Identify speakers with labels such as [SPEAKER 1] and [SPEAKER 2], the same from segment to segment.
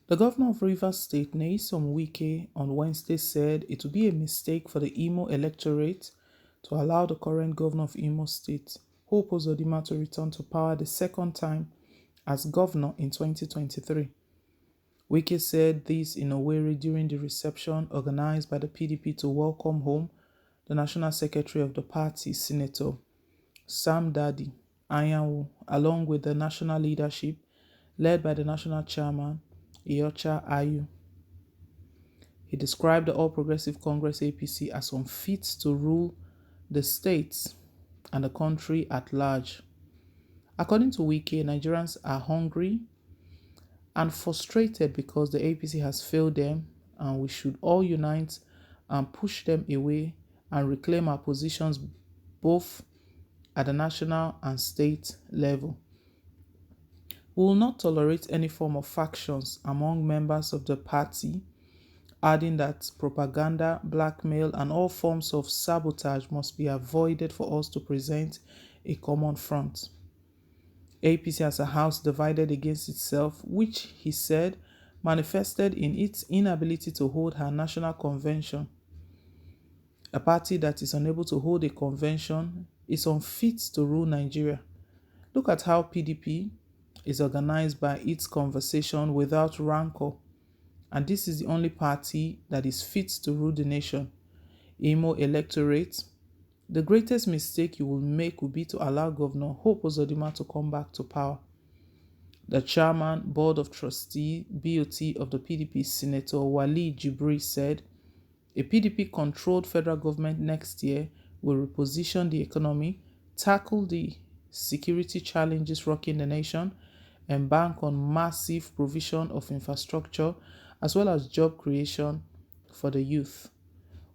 [SPEAKER 1] The governor of Rivers State, Nyesom Wike, on Wednesday said it would be a mistake for the Imo electorate to allow the current governor of Imo State, Hope Uzodimma, to return to power the second time as governor in 2023. Wike said this in Owerri during the reception organized by the PDP to welcome home the national secretary of the party, Senator Sam Dadi Anyanwu, along with the national leadership led by the national chairman, Iyorchia Ayu. He described the All Progressive Congress APC as unfit to rule the states and the country at large. According to Wike, Nigerians are hungry and frustrated because the APC has failed them, and we should all unite and push them away and reclaim our positions both at the national and state level. We will not tolerate any form of factions among members of the party, adding that propaganda, blackmail, and all forms of sabotage must be avoided for us to present a common front. APC as a house divided against itself, which he said manifested in its inability to hold her national convention. A party that is unable to hold a convention is unfit to rule Nigeria. Look at how PDP is organized by its conversation without rancor, and this is the only party that is fit to rule the nation. Imo electorate, the greatest mistake you will make would be to allow Governor Hope Uzodimma to come back to power. The chairman, board of trustee, BOT of the PDP, Senator Wali Jibri, said a PDP-controlled federal government next year will reposition the economy, tackle the security challenges rocking the nation, and bank on massive provision of infrastructure as well as job creation for the youth.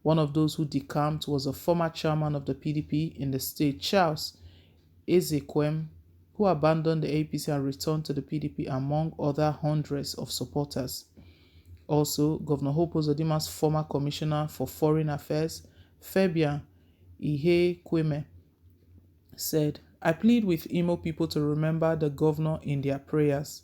[SPEAKER 1] One of those who decamped was a former chairman of the PDP in the state, Charles Ezekwem, who abandoned the APC and returned to the PDP among other hundreds of supporters. Also, Governor Hope Uzodimma's former commissioner for foreign affairs, Fabian Ihekweme, said, "I plead with Imo people to remember the governor in their prayers.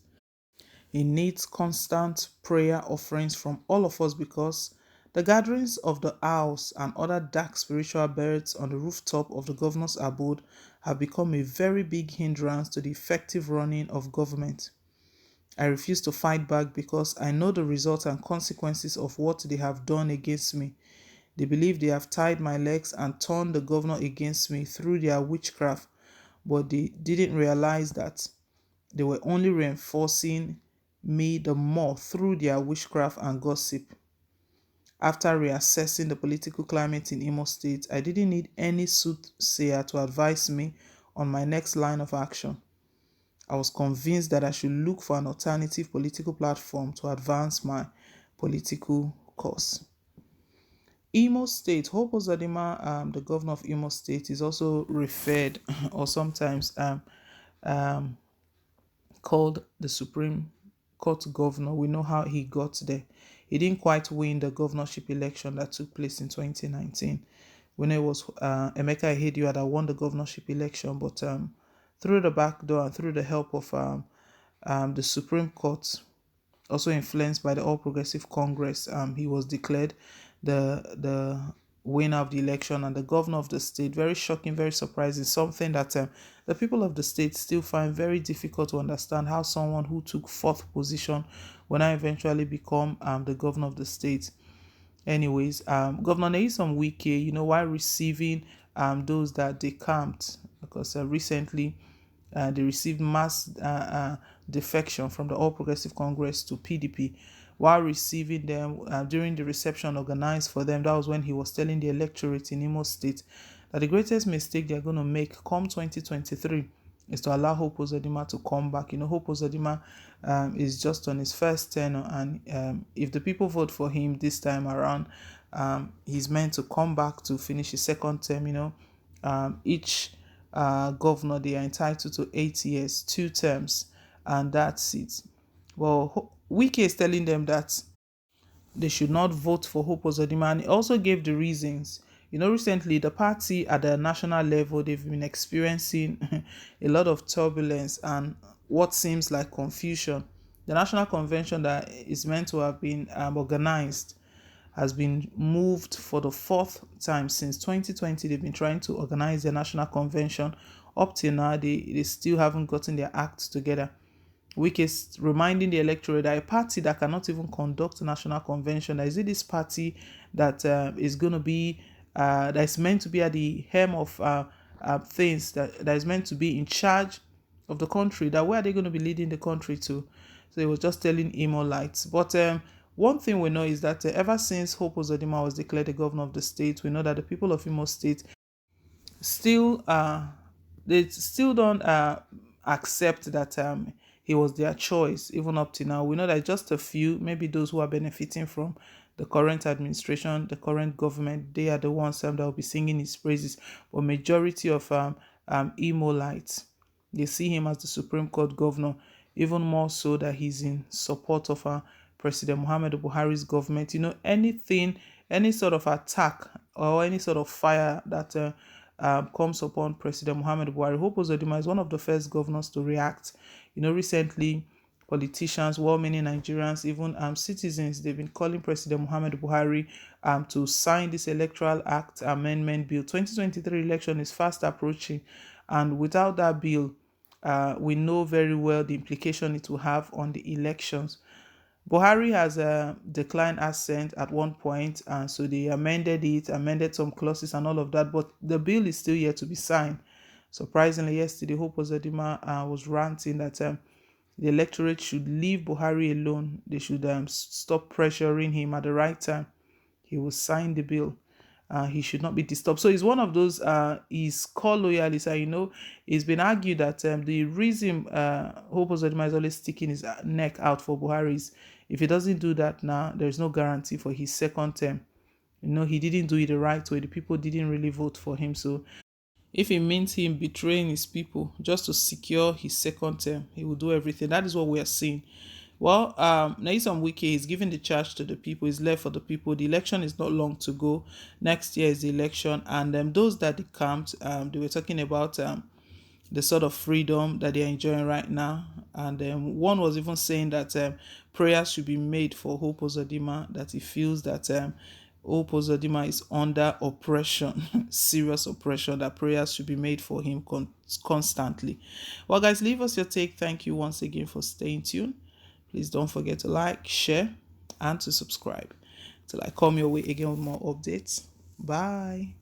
[SPEAKER 1] He needs constant prayer offerings from all of us because the gatherings of the owls and other dark spiritual birds on the rooftop of the governor's abode have become a very big hindrance to the effective running of government. I refuse to fight back because I know the results and consequences of what they have done against me. They believe they have tied my legs and turned the governor against me through their witchcraft, but they didn't realize that they were only reinforcing me the more through their witchcraft and gossip. After reassessing the political climate in Imo State, I didn't need any soothsayer to advise me on my next line of action. I was convinced that I should look for an alternative political platform to advance my political cause." Imo State, Hope Uzodimma, the governor of Imo State, is also referred or sometimes um, called the Supreme Court governor. We know how he got there. He didn't quite win the governorship election that took place in 2019 when it was Emeka Ihedioha that won the governorship election, but through the back door and through the help of the Supreme Court, also influenced by the All Progressive Congress, he was declared the winner of the election and the governor of the state. Very shocking, very surprising, something that the people of the state still find very difficult to understand, how someone who took fourth position will now eventually become the governor of the state. Anyways, Governor Nyesom Wike, while receiving those that decamped, because recently they received mass defection from the All Progressive Congress to PDP. While receiving them during the reception organized for them, that was when he was telling the electorate in Imo State that the greatest mistake they're going to make come 2023 is to allow Hope Uzodimma to come back. Hope Uzodimma is just on his first tenure, and if the people vote for him this time around, he's meant to come back to finish his second term. Each governor, they are entitled to 8 years, 2 terms, and that's it. Well, Wike is telling them that they should not vote for Hope Uzodimma, and he also gave the reasons. Recently the party at the national level, they've been experiencing a lot of turbulence and what seems like confusion The national convention that is meant to have been organized has been moved for the fourth time since 2020. They've been trying to organize their national convention. Up till now, they still haven't gotten their act together. Wike is reminding the electorate that a party that cannot even conduct a national convention, that is it this party that is going to be, that is meant to be at the helm of things, that is meant to be in charge of the country, that where are they going to be leading the country to? So he was just telling Imolite. But one thing we know is that ever since Hope Uzodimma was declared the governor of the state, we know that the people of Imo State still they still don't accept that he was their choice. Even up to now, we know that just a few, maybe those who are benefiting from the current administration, the current government, they are the ones that will be singing his praises. But majority of Imolites, they see him as the Supreme Court governor, even more so that he's in support of President Muhammadu Buhari's government. Anything, any sort of attack or any sort of fire that comes upon President Muhammadu Buhari, Hope Uzodimma is one of the first governors to react. Recently, politicians, well-meaning Nigerians, even citizens, they've been calling President Muhammadu Buhari to sign this Electoral Act Amendment Bill. 2023 election is fast approaching, and without that bill, we know very well the implication it will have on the elections. Buhari has declined assent at one point, and so they amended some clauses and all of that, but the bill is still yet to be signed. Surprisingly, yesterday, Hope Uzodimma was ranting that the electorate should leave Buhari alone. They should stop pressuring him. At the right time, he will sign the bill. He should not be disturbed. So he's one of those his core loyalists. It's been argued that the reason Hope Uzodimma is always sticking his neck out for Buhari is if he doesn't do that now, there's no guarantee for his second term. He didn't do it the right way. The people didn't really vote for him. So if it means him betraying his people just to secure his second term, he will do everything. That is what we are seeing. Well, Nyesom Wike is giving the charge to the people. It's left for the people. The election is not long to go. Next year is the election, and those that decamped, they were talking about the sort of freedom that they're enjoying right now. And one was even saying that prayers should be made for Hope Uzodimma, that he feels that Hope Uzodimma is under oppression, serious oppression, that prayers should be made for him constantly. Well, guys, leave us your take. Thank you once again for staying tuned. Please don't forget to like, share, and to subscribe. Till I come your way again with more updates. Bye.